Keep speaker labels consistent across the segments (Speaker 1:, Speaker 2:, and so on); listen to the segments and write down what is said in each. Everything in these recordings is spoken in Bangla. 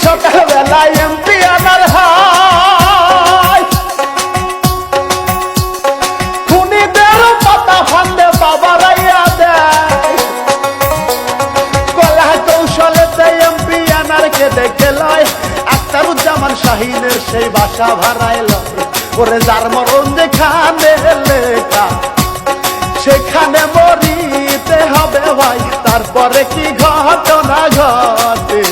Speaker 1: সকালবেলা এমপি আনার হাই খুনিদের পাতা ফান্দে বাবারাইয়া দেয় কলা কৌশলেতে এমপি আনারকে দেখে লয় আখতারুজ্জামান শাহিনের সেই বাসা ভাড়ায় লয় ওরে যার মরণ যেখানে লেখা সেখানে মরিতে হবে ভাই তারপরে কি ঘটনা ঘটে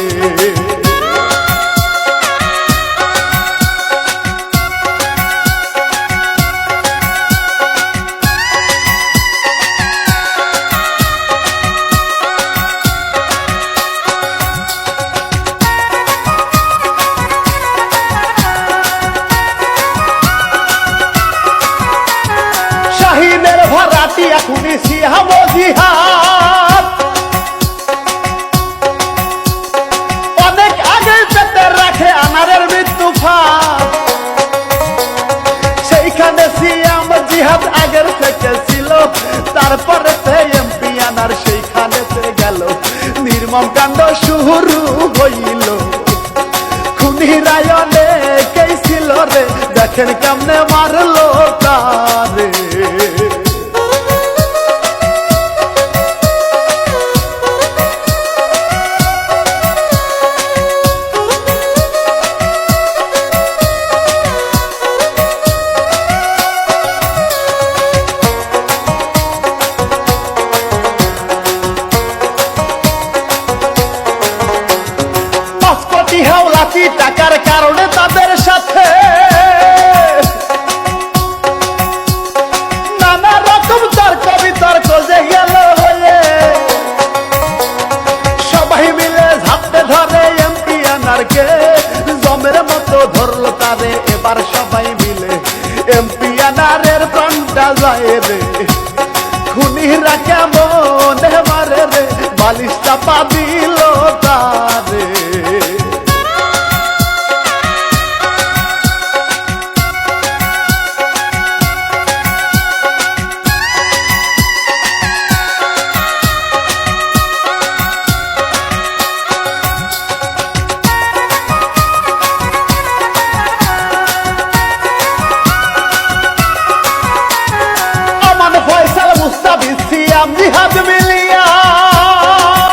Speaker 1: শাহিনের ভাড়াটি এখনই সিহাব জিহাদ অনেক আগে পেতে রাখে আনারের মৃত্যু ফাঁদ সেইখানে সিয়াম জিহাদ আগের থেকে ছিল তারপরে এমপি আনার সেইখানেতে গেল নির্মম কাণ্ড শুরু হইল খুনিরা অনেকেই ছিল রে দেখেন কেমনে মারলো তারে হাওলাতি টাকার কারণে তাদের সাথে নানা রকম তর্ক বিতর্ক যে গেল হয়ে সবাই মিলে ঝাপটে ধরে এমপি আনারকে জমের মতো ধরলো তারে এবার সবাই মিলে এমপি আনারের প্রাণটা যায় রে